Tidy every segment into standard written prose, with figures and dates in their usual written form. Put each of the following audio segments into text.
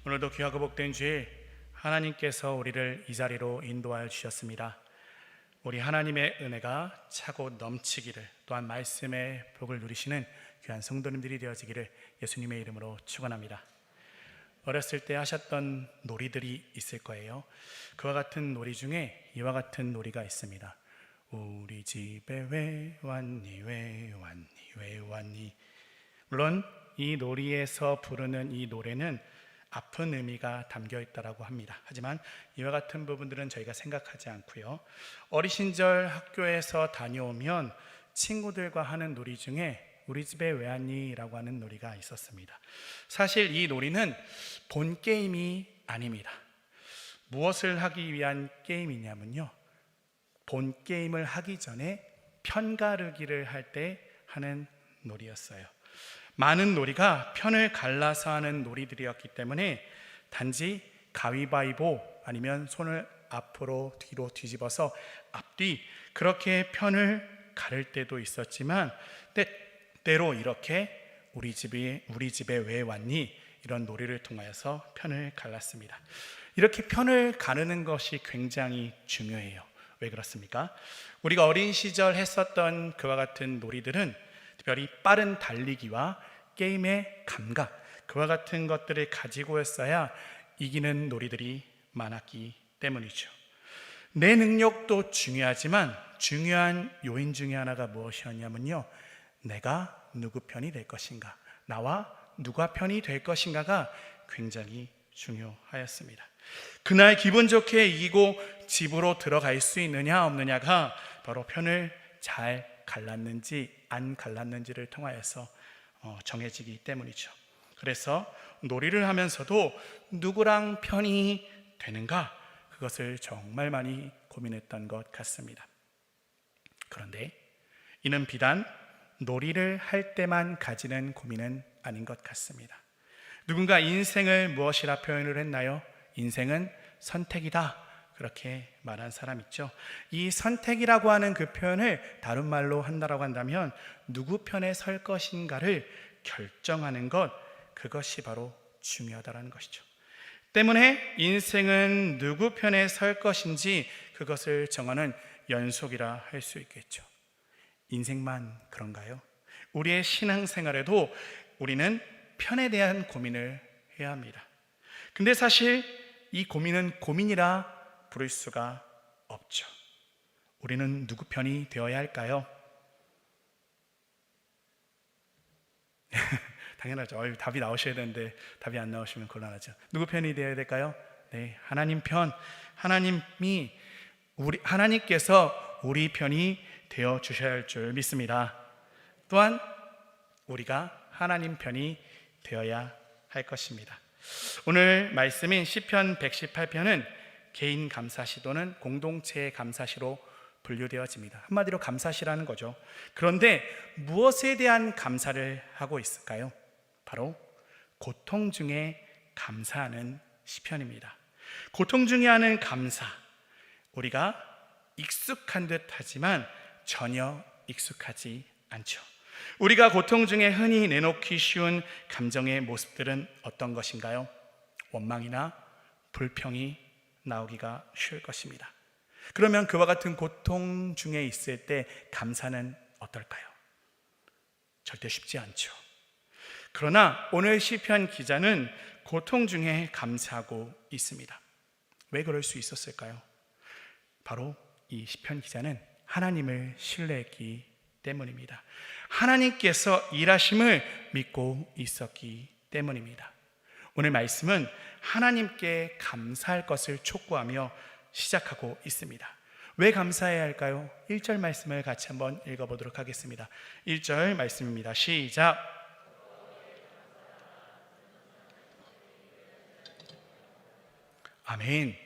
오늘도 귀하고 복된 주일 하나님께서 우리를 이 자리로 인도하여 주셨습니다. 우리 하나님의 은혜가 차고 넘치기를, 또한 말씀의 복을 누리시는 귀한 성도님들이 되어지기를 예수님의 이름으로 축원합니다. 어렸을 때 하셨던 놀이들이 있을 거예요. 그와 같은 놀이 중에 이와 같은 놀이가 있습니다. 우리 집에 왜 왔니 왜 왔니 왜 왔니. 물론 이 놀이에서 부르는 이 노래는 아픈 의미가 담겨 있다고 합니다. 하지만 이와 같은 부분들은 저희가 생각하지 않고요, 어리신 절 학교에서 다녀오면 친구들과 하는 놀이 중에 우리 집에 왜 왔니? 라고 하는 놀이가 있었습니다. 사실 이 놀이는 본 게임이 아닙니다. 무엇을 하기 위한 게임이냐면요, 본 게임을 하기 전에 편가르기를 할 때 하는 놀이였어요. 많은 놀이가 편을 갈라서 하는 놀이들이었기 때문에 단지 가위바위보 아니면 손을 앞으로 뒤로 뒤집어서 앞뒤 그렇게 편을 가를 때도 있었지만, 때로 이렇게 우리 집에 왜 왔니? 이런 놀이를 통하여서 편을 갈랐습니다. 이렇게 편을 가르는 것이 굉장히 중요해요. 왜 그렇습니까? 우리가 어린 시절 했었던 그와 같은 놀이들은 특별히 빠른 달리기와 게임의 감각, 그와 같은 것들을 가지고였어야 이기는 놀이들이 많았기 때문이죠. 내 능력도 중요하지만 중요한 요인 중에 하나가 무엇이었냐면요, 내가 누구 편이 될 것인가, 나와 누가 편이 될 것인가가 굉장히 중요하였습니다. 그날 기분 좋게 이기고 집으로 들어갈 수 있느냐 없느냐가 바로 편을 잘 갈랐는지 안 갈랐는지를 통하여서 정해지기 때문이죠. 그래서 놀이를 하면서도 누구랑 편이 되는가, 그것을 정말 많이 고민했던 것 같습니다. 그런데 이는 비단 놀이를 할 때만 가지는 고민은 아닌 것 같습니다. 누군가 인생을 무엇이라 표현을 했나요? 인생은 선택이다, 그렇게 말한 사람 있죠. 이 선택이라고 하는 그 표현을 다른 말로 한다라고 한다면 누구 편에 설 것인가를 결정하는 것, 그것이 바로 중요하다는 것이죠. 때문에 인생은 누구 편에 설 것인지 그것을 정하는 연속이라 할 수 있겠죠. 인생만 그런가요? 우리의 신앙생활에도 우리는 편에 대한 고민을 해야 합니다. 근데 사실 이 고민은 고민이라 부를 수가 없죠. 우리는 누구 편이 되어야 할까요? 당연하죠. 답이 나오셔야 되는데 답이 안 나오시면 곤란하죠. 누구 편이 되어야 될까요? 네, 하나님 편. 하나님께서 우리 편이 되어 주셔야 할 줄 믿습니다. 또한 우리가 하나님 편이 되어야 할 것입니다. 오늘 말씀인 시편 118편은 개인 감사시 또는 공동체의 감사시로 분류되어집니다. 한마디로 감사시라는 거죠. 그런데 무엇에 대한 감사를 하고 있을까요? 바로 고통 중에 감사하는 시편입니다. 고통 중에 하는 감사, 우리가 익숙한 듯 하지만 전혀 익숙하지 않죠. 우리가 고통 중에 흔히 내놓기 쉬운 감정의 모습들은 어떤 것인가요? 원망이나 불평이 나오기가 쉬울 것입니다. 그러면 그와 같은 고통 중에 있을 때 감사는 어떨까요? 절대 쉽지 않죠. 그러나 오늘 시편 기자는 고통 중에 감사하고 있습니다. 왜 그럴 수 있었을까요? 바로 이 시편 기자는 하나님을 신뢰했기 때문입니다. 하나님께서 일하심을 믿고 있었기 때문입니다. 오늘 말씀은 하나님께 감사할 것을 촉구하며 시작하고 있습니다. 왜 감사해야 할까요? 1절 말씀을 같이 한번 읽어보도록 하겠습니다. 1절 말씀입니다. 시작. 아멘.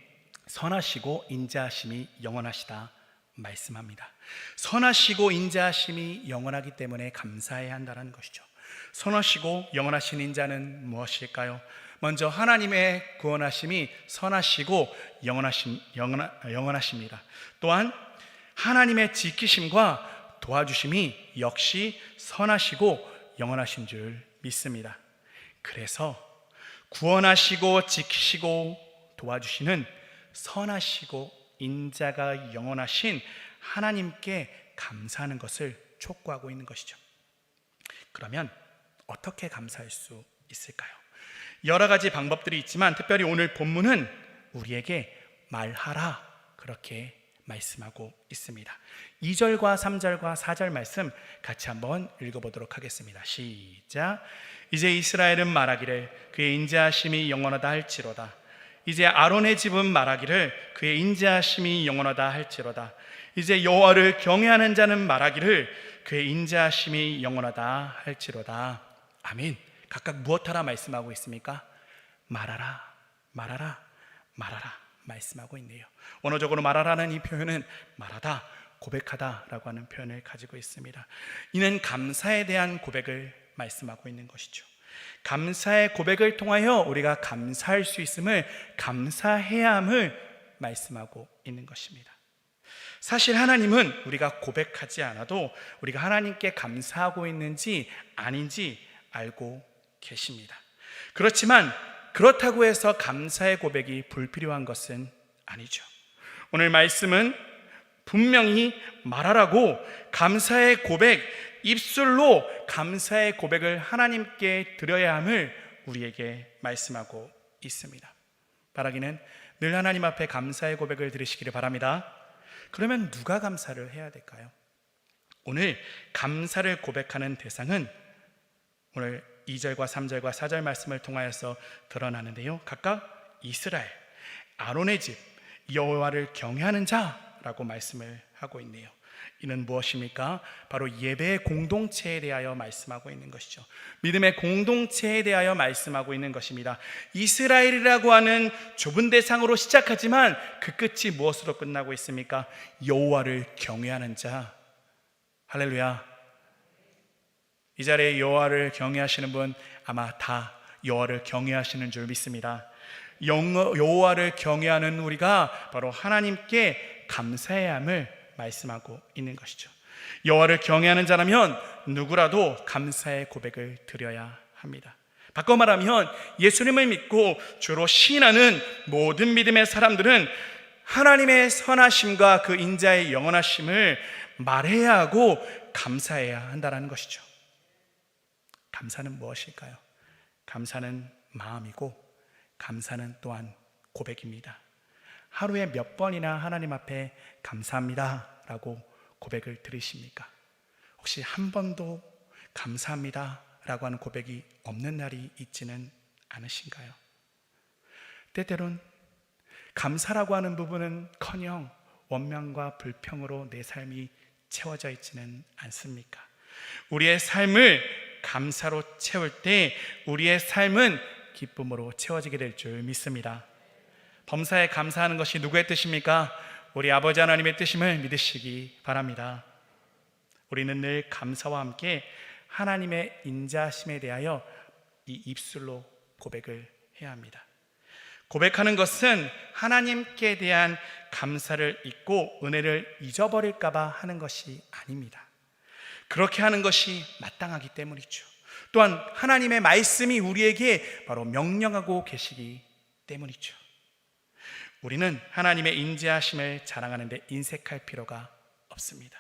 선하시고 인자하심이 영원하시다 말씀합니다. 선하시고 인자하심이 영원하기 때문에 감사해야 한다는 것이죠. 선하시고 영원하신 인자는 무엇일까요? 먼저 하나님의 구원하심이 선하시고 영원하십니다. 또한 하나님의 지키심과 도와주심이 역시 선하시고 영원하신 줄 믿습니다. 그래서 구원하시고 지키시고 도와주시는 선하시고 인자가 영원하신 하나님께 감사하는 것을 촉구하고 있는 것이죠. 그러면 어떻게 감사할 수 있을까요? 여러 가지 방법들이 있지만 특별히 오늘 본문은 우리에게 말하라 그렇게 말씀하고 있습니다. 2절과 3절과 4절 말씀 같이 한번 읽어보도록 하겠습니다. 시작. 이제 이스라엘은 말하기를 그의 인자하심이 영원하다 할지로다. 이제 아론의 집은 말하기를 그의 인자하심이 영원하다 할지로다. 이제 여호와를 경외하는 자는 말하기를 그의 인자하심이 영원하다 할지로다. 아멘. 각각 무엇하라 말씀하고 있습니까? 말하라, 말하라, 말하라 말씀하고 있네요. 원어적으로 말하라는 이 표현은 말하다, 고백하다라고 하는 표현을 가지고 있습니다. 이는 감사에 대한 고백을 말씀하고 있는 것이죠. 감사의 고백을 통하여 우리가 감사할 수 있음을, 감사해야 함을 말씀하고 있는 것입니다. 사실 하나님은 우리가 고백하지 않아도 우리가 하나님께 감사하고 있는지 아닌지 알고 계십니다. 그렇지만 그렇다고 해서 감사의 고백이 불필요한 것은 아니죠. 오늘 말씀은 분명히 말하라고 감사의 고백, 입술로 감사의 고백을 하나님께 드려야 함을 우리에게 말씀하고 있습니다. 바라기는 늘 하나님 앞에 감사의 고백을 드리시기를 바랍니다. 그러면 누가 감사를 해야 될까요? 오늘 감사를 고백하는 대상은 오늘 2절과 3절과 4절 말씀을 통하여서 드러나는데요, 각각 이스라엘, 아론의 집, 여호와를 경외하는 자라고 말씀을 하고 있네요. 이는 무엇입니까? 바로 예배의 공동체에 대하여 말씀하고 있는 것이죠. 믿음의 공동체에 대하여 말씀하고 있는 것입니다. 이스라엘이라고 하는 좁은 대상으로 시작하지만 그 끝이 무엇으로 끝나고 있습니까? 여호와를 경외하는 자. 할렐루야. 이 자리에 여호와를 경외하시는 분 아마 다 여호와를 경외하시는 줄 믿습니다. 여호와를 경외하는 우리가 바로 하나님께 감사해야 함을 말씀하고 있는 것이죠. 여호와를 경외하는 자라면 누구라도 감사의 고백을 드려야 합니다. 바꿔 말하면 예수님을 믿고 주로 시인하는 모든 믿음의 사람들은 하나님의 선하심과 그 인자의 영원하심을 말해야 하고 감사해야 한다는 것이죠. 감사는 무엇일까요? 감사는 마음이고 감사는 또한 고백입니다. 하루에 몇 번이나 하나님 앞에 감사합니다 라고 고백을 드리십니까? 혹시 한 번도 감사합니다 라고 하는 고백이 없는 날이 있지는 않으신가요? 때때론 감사라고 하는 부분은커녕 원망과 불평으로 내 삶이 채워져 있지는 않습니까? 우리의 삶을 감사로 채울 때 우리의 삶은 기쁨으로 채워지게 될 줄 믿습니다. 범사에 감사하는 것이 누구의 뜻입니까? 우리 아버지 하나님의 뜻임을 믿으시기 바랍니다. 우리는 늘 감사와 함께 하나님의 인자하심에 대하여 이 입술로 고백을 해야 합니다. 고백하는 것은 하나님께 대한 감사를 잊고 은혜를 잊어버릴까 봐 하는 것이 아닙니다. 그렇게 하는 것이 마땅하기 때문이죠. 또한 하나님의 말씀이 우리에게 바로 명령하고 계시기 때문이죠. 우리는 하나님의 인자하심을 자랑하는 데 인색할 필요가 없습니다.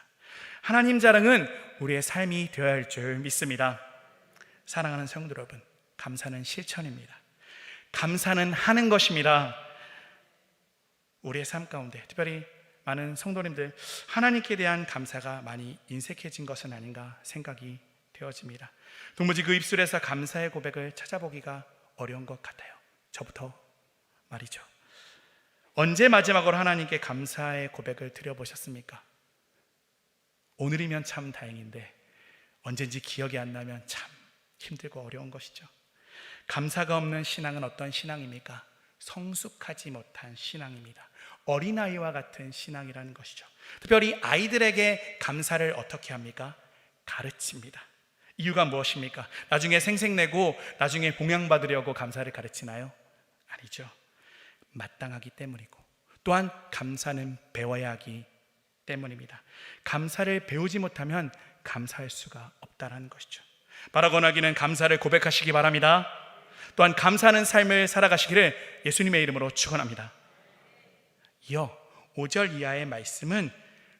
하나님 자랑은 우리의 삶이 되어야 할 줄 믿습니다. 사랑하는 성도 여러분, 감사는 실천입니다. 감사는 하는 것입니다. 우리의 삶 가운데 특별히 많은 성도님들 하나님께 대한 감사가 많이 인색해진 것은 아닌가 생각이 되어집니다. 도무지 그 입술에서 감사의 고백을 찾아보기가 어려운 것 같아요. 저부터 말이죠. 언제 마지막으로 하나님께 감사의 고백을 드려보셨습니까? 오늘이면 참 다행인데 언젠지 기억이 안 나면 참 힘들고 어려운 것이죠. 감사가 없는 신앙은 어떤 신앙입니까? 성숙하지 못한 신앙입니다. 어린아이와 같은 신앙이라는 것이죠. 특별히 아이들에게 감사를 어떻게 합니까? 가르칩니다. 이유가 무엇입니까? 나중에 생색내고 나중에 봉양받으려고 감사를 가르치나요? 아니죠. 마땅하기 때문이고 또한 감사는 배워야 하기 때문입니다. 감사를 배우지 못하면 감사할 수가 없다는 것이죠. 바라고 나기는 감사를 고백하시기 바랍니다. 또한 감사하는 삶을 살아가시기를 예수님의 이름으로 축원합니다. 이어 5절 이하의 말씀은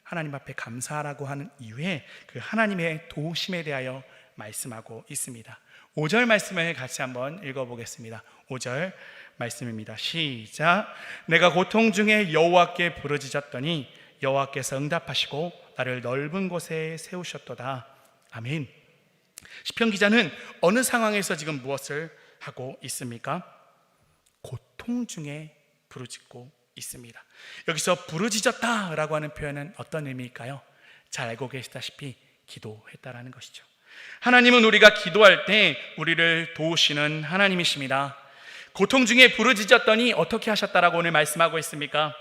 하나님 앞에 감사하라고 하는 이유에 그 하나님의 도우심에 대하여 말씀하고 있습니다. 5절 말씀을 같이 한번 읽어보겠습니다. 5절 말씀입니다. 시작. 내가 고통 중에 여호와께 부르짖었더니 여호와께서 응답하시고 나를 넓은 곳에 세우셨도다. 아멘. 시편 기자는 어느 상황에서 지금 무엇을 하고 있습니까? 고통 중에 부르짖고 있습니다. 여기서 부르짖었다라고 하는 표현은 어떤 의미일까요? 잘 알고 계시다시피 기도했다라는 것이죠. 하나님은 우리가 기도할 때 우리를 도우시는 하나님이십니다. 고통 중에 부르짖었더니 어떻게 하셨다라고 오늘 말씀하고 있습니까?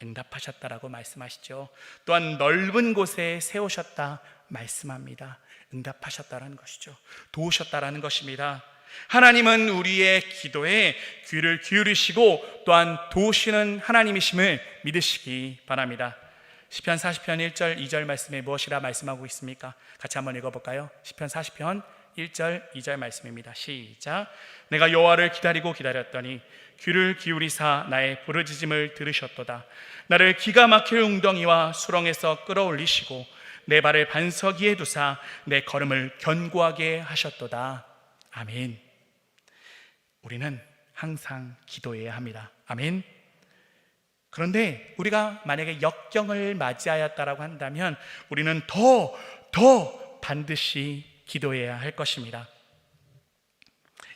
응답하셨다라고 말씀하시죠. 또한 넓은 곳에 세우셨다 말씀합니다. 응답하셨다라는 것이죠. 도우셨다라는 것입니다. 하나님은 우리의 기도에 귀를 기울이시고 또한 도우시는 하나님이심을 믿으시기 바랍니다. 시편 40편 1절 2절 말씀에 무엇이라 말씀하고 있습니까? 같이 한번 읽어볼까요? 시편 40편 1절 2절 말씀입니다. 시작. 내가 여호와를 기다리고 기다렸더니 귀를 기울이사 나의 부르짖음을 들으셨도다. 나를 기가 막힐 웅덩이와 수렁에서 끌어올리시고 내 발을 반석 위에 두사 내 걸음을 견고하게 하셨도다. 아멘. 우리는 항상 기도해야 합니다. 아멘. 그런데 우리가 만약에 역경을 맞이하였다라고 한다면 우리는 더 반드시 기도해야 할 것입니다.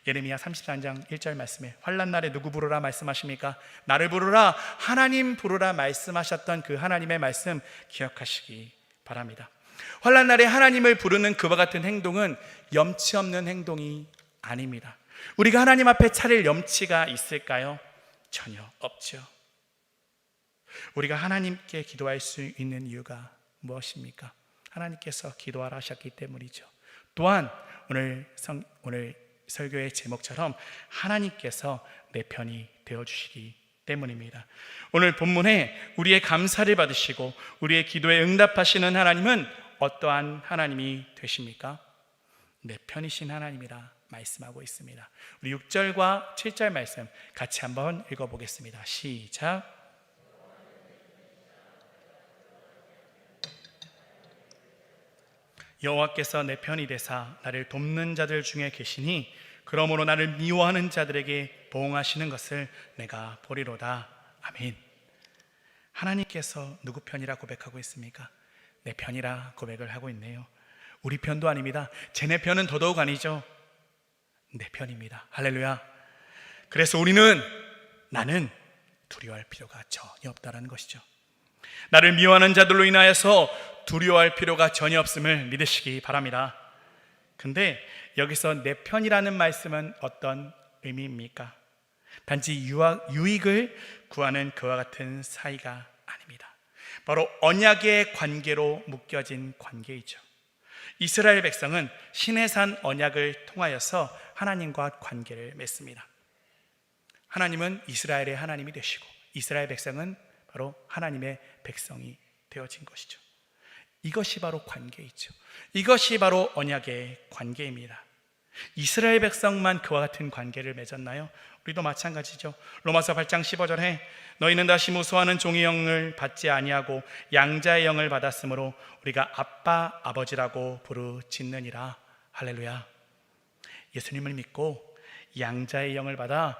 예레미야 33장 1절 말씀에 환난 날에 누구 부르라 말씀하십니까? 나를 부르라, 하나님 부르라 말씀하셨던 그 하나님의 말씀 기억하시기 바랍니다. 환난 날에 하나님을 부르는 그와 같은 행동은 염치 없는 행동이 아닙니다. 우리가 하나님 앞에 차릴 염치가 있을까요? 전혀 없죠. 우리가 하나님께 기도할 수 있는 이유가 무엇입니까? 하나님께서 기도하라 하셨기 때문이죠. 또한 오늘 설교의 제목처럼 하나님께서 내 편이 되어주시기 때문입니다. 오늘 본문에 우리의 감사를 받으시고 우리의 기도에 응답하시는 하나님은 어떠한 하나님이 되십니까? 내 편이신 하나님이라 말씀하고 있습니다. 우리 6절과 7절 말씀 같이 한번 읽어보겠습니다. 시작. 여호와께서 내 편이 되사 나를 돕는 자들 중에 계시니 그러므로 나를 미워하는 자들에게 보응하시는 것을 내가 보리로다. 아멘. 하나님께서 누구 편이라 고백하고 있습니까? 내 편이라 고백을 하고 있네요. 우리 편도 아닙니다. 쟤네 편은 더더욱 아니죠. 내 편입니다. 할렐루야. 그래서 나는 두려워할 필요가 전혀 없다는 것이죠. 나를 미워하는 자들로 인하여서 두려워할 필요가 전혀 없음을 믿으시기 바랍니다. 근데 여기서 내 편이라는 말씀은 어떤 의미입니까? 단지 유익을 구하는 그와 같은 사이가 아닙니다. 바로 언약의 관계로 묶여진 관계이죠. 이스라엘 백성은 시내산 언약을 통하여서 하나님과 관계를 맺습니다. 하나님은 이스라엘의 하나님이 되시고 이스라엘 백성은 바로 하나님의 백성이 되어진 것이죠. 이것이 바로 관계이죠. 이것이 바로 언약의 관계입니다. 이스라엘 백성만 그와 같은 관계를 맺었나요? 우리도 마찬가지죠. 로마서 8장 15절에 너희는 다시 무수하는 종의 영을 받지 아니하고 양자의 영을 받았으므로 우리가 아빠 아버지라고 부르짖느니라. 할렐루야. 예수님을 믿고 양자의 영을 받아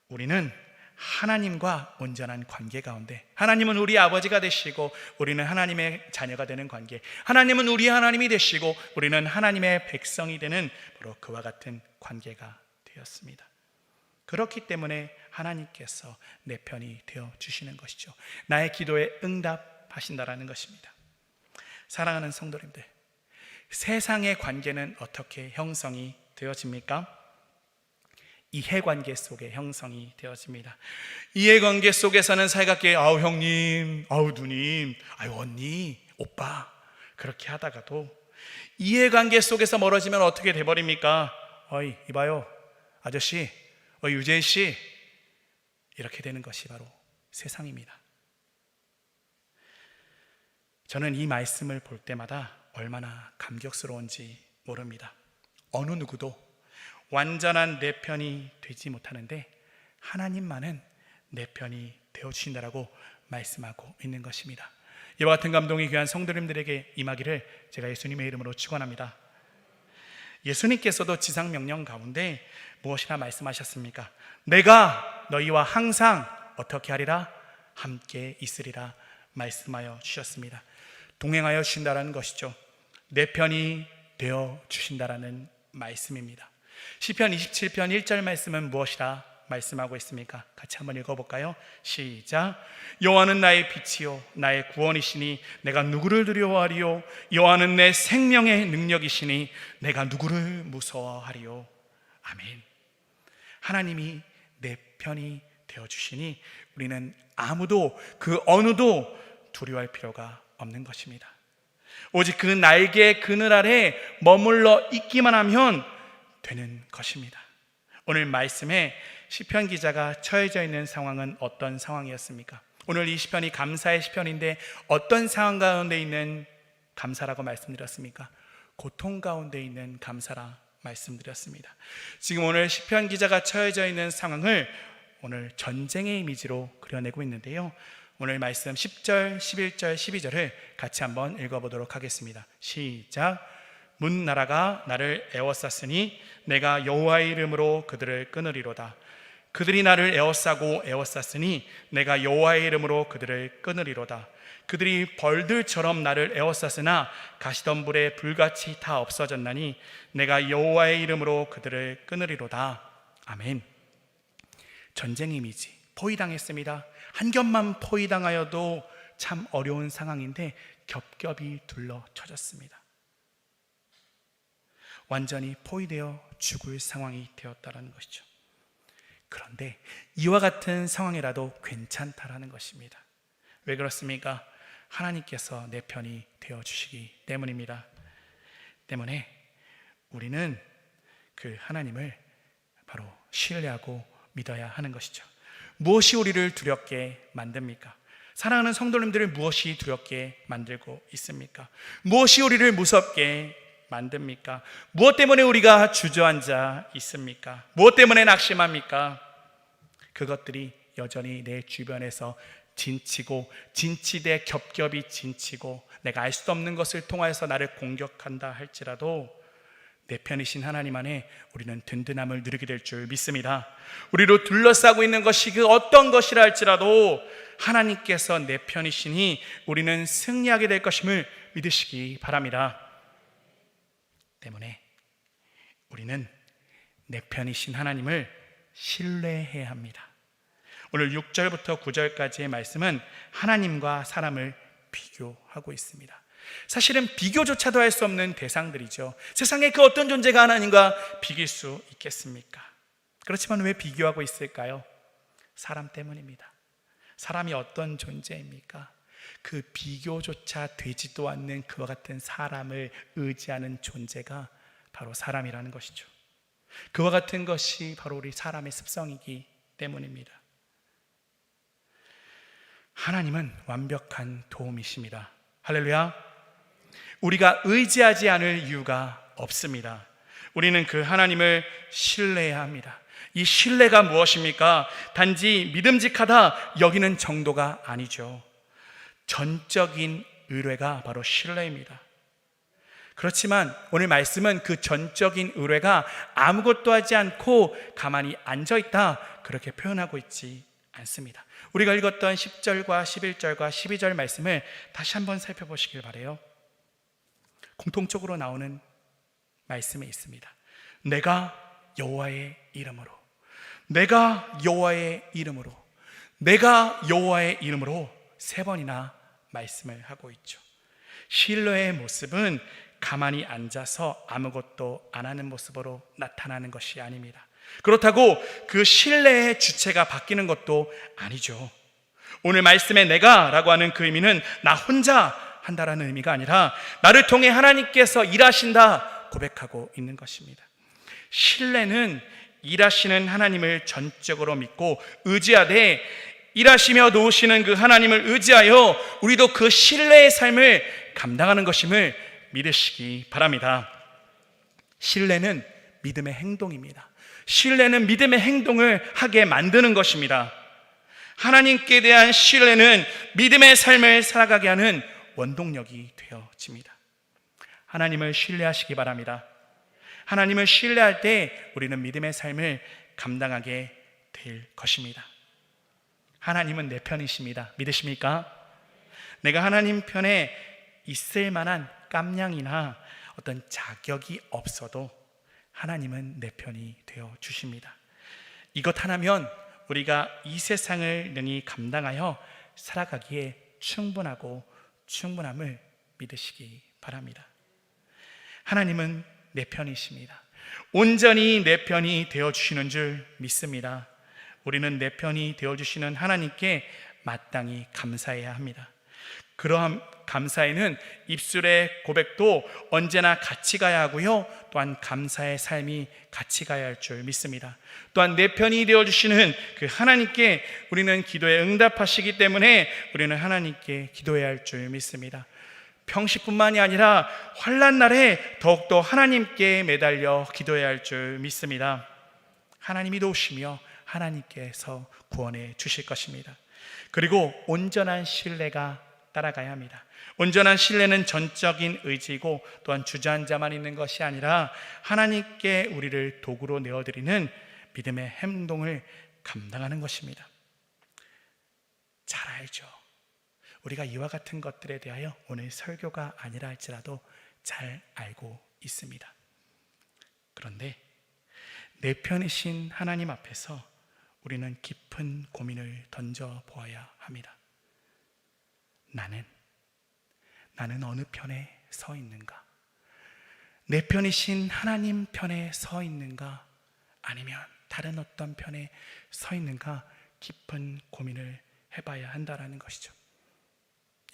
우리는 하나님과 온전한 관계 가운데, 하나님은 우리 아버지가 되시고 우리는 하나님의 자녀가 되는 관계, 하나님은 우리 하나님이 되시고 우리는 하나님의 백성이 되는 바로 그와 같은 관계가 되었습니다. 그렇기 때문에 하나님께서 내 편이 되어주시는 것이죠. 나의 기도에 응답하신다라는 것입니다. 사랑하는 성도님들, 세상의 관계는 어떻게 형성이 되어집니까? 이해관계 속에 형성이 되어집니다. 이해관계 속에서는 살갑게 아우 형님, 아우 누님, 아유 언니, 오빠 그렇게 하다가도 이해관계 속에서 멀어지면 어떻게 돼버립니까? 어이 이봐요 아저씨, 어이 유재씨, 이렇게 되는 것이 바로 세상입니다. 저는 이 말씀을 볼 때마다 얼마나 감격스러운지 모릅니다. 어느 누구도 완전한 내 편이 되지 못하는데 하나님만은 내 편이 되어주신다라고 말씀하고 있는 것입니다. 이와 같은 감동이 귀한 성도님들에게 임하기를 제가 예수님의 이름으로 축원합니다. 예수님께서도 지상명령 가운데 무엇이라 말씀하셨습니까? 내가 너희와 항상 어떻게 하리라? 함께 있으리라 말씀하여 주셨습니다. 동행하여 주신다라는 것이죠. 내 편이 되어 주신다라는 말씀입니다. 시편 27편 1절 말씀은 무엇이라 말씀하고 있습니까? 같이 한번 읽어볼까요? 시작. 여호와는 나의 빛이요 나의 구원이시니 내가 누구를 두려워하리요? 여호와는 내 생명의 능력이시니 내가 누구를 무서워하리요? 아멘. 하나님이 내 편이 되어주시니 우리는 아무도 그 어느도 두려워할 필요가 없는 것입니다. 오직 그 날개 그늘 아래 머물러 있기만 하면 되는 것입니다. 오늘 말씀에 시편 기자가 처해져 있는 상황은 어떤 상황이었습니까? 오늘 이 시편이 감사의 시편인데 어떤 상황 가운데 있는 감사라고 말씀드렸습니까? 고통 가운데 있는 감사라 말씀드렸습니다. 지금 오늘 시편 기자가 처해져 있는 상황을 오늘 전쟁의 이미지로 그려내고 있는데요, 오늘 말씀 10절, 11절, 12절을 같이 한번 읽어보도록 하겠습니다. 시작. 문 나라가 나를 에워쌌으니 내가 여호와의 이름으로 그들을 끊으리로다. 그들이 나를 에워싸고 에워쌌으니 내가 여호와의 이름으로 그들을 끊으리로다. 그들이 벌들처럼 나를 에워쌌으나 가시덤불에 불같이 다 없어졌나니 내가 여호와의 이름으로 그들을 끊으리로다. 아멘. 전쟁 이미지, 포위당했습니다. 한 겹만 포위당하여도 참 어려운 상황인데 겹겹이 둘러쳐졌습니다. 완전히 포위되어 죽을 상황이 되었다는 것이죠. 그런데 이와 같은 상황이라도 괜찮다라는 것입니다. 왜 그렇습니까? 하나님께서 내 편이 되어주시기 때문입니다. 때문에 우리는 그 하나님을 바로 신뢰하고 믿어야 하는 것이죠. 무엇이 우리를 두렵게 만듭니까? 사랑하는 성도님들을 무엇이 두렵게 만들고 있습니까? 무엇이 우리를 무섭게 만듭니까? 무엇 때문에 우리가 주저앉아 있습니까? 무엇 때문에 낙심합니까? 그것들이 여전히 내 주변에서 진치되 겹겹이 진치고 내가 알 수 없는 것을 통하여서 나를 공격한다 할지라도 내 편이신 하나님 안에 우리는 든든함을 누리게 될 줄 믿습니다. 우리로 둘러싸고 있는 것이 그 어떤 것이라 할지라도 하나님께서 내 편이시니 우리는 승리하게 될 것임을 믿으시기 바랍니다. 때문에 우리는 내 편이신 하나님을 신뢰해야 합니다. 오늘 6절부터 9절까지의 말씀은 하나님과 사람을 비교하고 있습니다. 사실은 비교조차도 할 수 없는 대상들이죠. 세상에 그 어떤 존재가 하나님과 비길 수 있겠습니까? 그렇지만 왜 비교하고 있을까요? 사람 때문입니다. 사람이 어떤 존재입니까? 그 비교조차 되지도 않는 그와 같은 사람을 의지하는 존재가 바로 사람이라는 것이죠. 그와 같은 것이 바로 우리 사람의 습성이기 때문입니다. 하나님은 완벽한 도움이십니다. 할렐루야. 우리가 의지하지 않을 이유가 없습니다. 우리는 그 하나님을 신뢰해야 합니다. 이 신뢰가 무엇입니까? 단지 믿음직하다 여기는 정도가 아니죠. 전적인 의뢰가 바로 신뢰입니다. 그렇지만 오늘 말씀은 그 전적인 의뢰가 아무것도 하지 않고 가만히 앉아있다 그렇게 표현하고 있지 않습니다. 우리가 읽었던 10절과 11절과 12절 말씀을 다시 한번 살펴보시길 바라요. 공통적으로 나오는 말씀이 있습니다. 내가 여호와의 이름으로, 내가 여호와의 이름으로, 내가 여호와의 이름으로 3번이나 말씀을 하고 있죠. 신뢰의 모습은 가만히 앉아서 아무것도 안 하는 모습으로 나타나는 것이 아닙니다. 그렇다고 그 신뢰의 주체가 바뀌는 것도 아니죠. 오늘 말씀에 내가라고 하는 그 의미는 나 혼자 한다라는 의미가 아니라 나를 통해 하나님께서 일하신다 고백하고 있는 것입니다. 신뢰는 일하시는 하나님을 전적으로 믿고 의지하되 일하시며 도우시는 그 하나님을 의지하여 우리도 그 신뢰의 삶을 감당하는 것임을 믿으시기 바랍니다. 신뢰는 믿음의 행동입니다. 신뢰는 믿음의 행동을 하게 만드는 것입니다. 하나님께 대한 신뢰는 믿음의 삶을 살아가게 하는 원동력이 되어집니다. 하나님을 신뢰하시기 바랍니다. 하나님을 신뢰할 때 우리는 믿음의 삶을 감당하게 될 것입니다. 하나님은 내 편이십니다. 믿으십니까? 내가 하나님 편에 있을 만한 깜냥이나 어떤 자격이 없어도 하나님은 내 편이 되어 주십니다. 이것 하나면 우리가 이 세상을 능히 감당하여 살아가기에 충분하고 충분함을 믿으시기 바랍니다. 하나님은 내 편이십니다. 온전히 내 편이 되어주시는 줄 믿습니다. 우리는 내 편이 되어주시는 하나님께 마땅히 감사해야 합니다. 그러한 감사에는 입술의 고백도 언제나 같이 가야 하고요, 또한 감사의 삶이 같이 가야 할 줄 믿습니다. 또한 내 편이 되어주시는 그 하나님께 우리는 기도에 응답하시기 때문에 우리는 하나님께 기도해야 할 줄 믿습니다. 평시뿐만이 아니라 환난 날에 더욱더 하나님께 매달려 기도해야 할 줄 믿습니다. 하나님이 도우시며 하나님께서 구원해 주실 것입니다. 그리고 온전한 신뢰가 따라가야 합니다. 온전한 신뢰는 전적인 의지이고 또한 주저앉아만 있는 것이 아니라 하나님께 우리를 도구로 내어드리는 믿음의 행동을 감당하는 것입니다. 잘 알죠. 우리가 이와 같은 것들에 대하여 오늘 설교가 아니라 할지라도 잘 알고 있습니다. 그런데 내 편이신 하나님 앞에서 우리는 깊은 고민을 던져보아야 합니다. 나는 어느 편에 서 있는가? 내 편이신 하나님 편에 서 있는가? 아니면 다른 어떤 편에 서 있는가? 깊은 고민을 해봐야 한다라는 것이죠.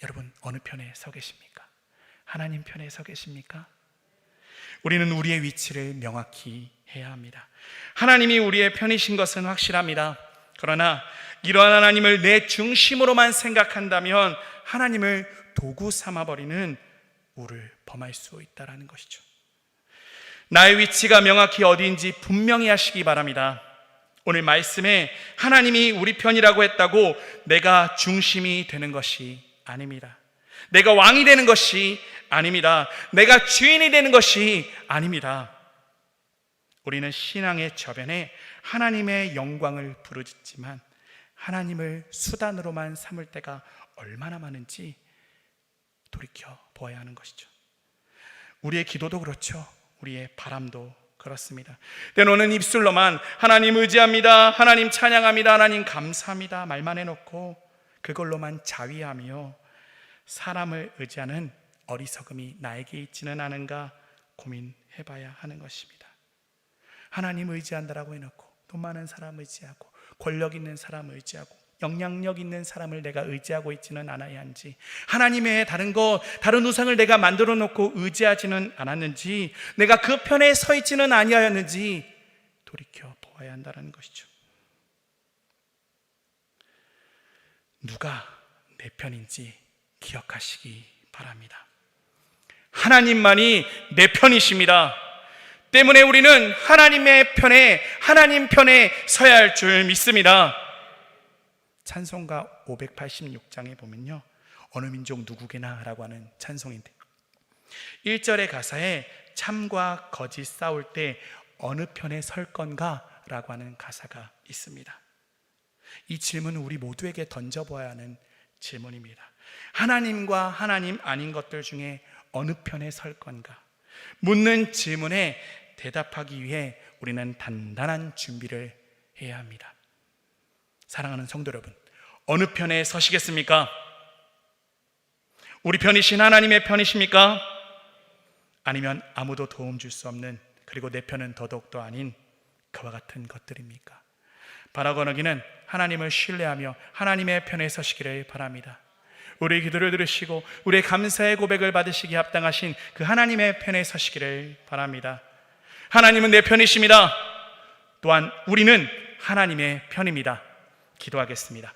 여러분, 어느 편에 서 계십니까? 하나님 편에 서 계십니까? 우리는 우리의 위치를 명확히 해야 합니다. 하나님이 우리의 편이신 것은 확실합니다. 그러나 이러한 하나님을 내 중심으로만 생각한다면 하나님을 도구 삼아버리는 우를 범할 수 있다는 것이죠. 나의 위치가 명확히 어디인지 분명히 하시기 바랍니다. 오늘 말씀에 하나님이 우리 편이라고 했다고 내가 중심이 되는 것이 아닙니다. 내가 왕이 되는 것이 아닙니다. 내가 주인이 되는 것이 아닙니다. 우리는 신앙의 저변에 하나님의 영광을 부르짖지만 하나님을 수단으로만 삼을 때가 얼마나 많은지 돌이켜 보아야 하는 것이죠. 우리의 기도도 그렇죠. 우리의 바람도 그렇습니다. 때로는 입술로만 하나님 의지합니다, 하나님 찬양합니다, 하나님 감사합니다 말만 해놓고 그걸로만 자위하며 사람을 의지하는 어리석음이 나에게 있지는 않은가 고민해봐야 하는 것입니다. 하나님 의지한다라고 해놓고 돈 많은 사람 의지하고 권력 있는 사람 의지하고 영향력 있는 사람을 내가 의지하고 있지는 않아야 한지, 하나님의 다른 우상을 내가 만들어 놓고 의지하지는 않았는지, 내가 그 편에 서 있지는 아니하였는지 돌이켜 보아야 한다는 것이죠. 누가 내 편인지 기억하시기 바랍니다. 하나님만이 내 편이십니다. 때문에 우리는 하나님의 편에, 하나님 편에 서야 할 줄 믿습니다. 찬송가 586장에 보면요, 어느 민족 누구게나 라고 하는 찬송인데 1절의 가사에 참과 거짓 싸울 때 어느 편에 설 건가? 라고 하는 가사가 있습니다. 이 질문은 우리 모두에게 던져보아야 하는 질문입니다. 하나님과 하나님 아닌 것들 중에 어느 편에 설 건가? 묻는 질문에 대답하기 위해 우리는 단단한 준비를 해야 합니다. 사랑하는 성도 여러분, 어느 편에 서시겠습니까? 우리 편이신 하나님의 편이십니까? 아니면 아무도 도움 줄 수 없는, 그리고 내 편은 더더욱도 아닌 그와 같은 것들입니까? 바라거너기는 하나님을 신뢰하며 하나님의 편에 서시기를 바랍니다. 우리의 기도를 들으시고 우리의 감사의 고백을 받으시기에 합당하신 그 하나님의 편에 서시기를 바랍니다. 하나님은 내 편이십니다. 또한 우리는 하나님의 편입니다. 기도하겠습니다.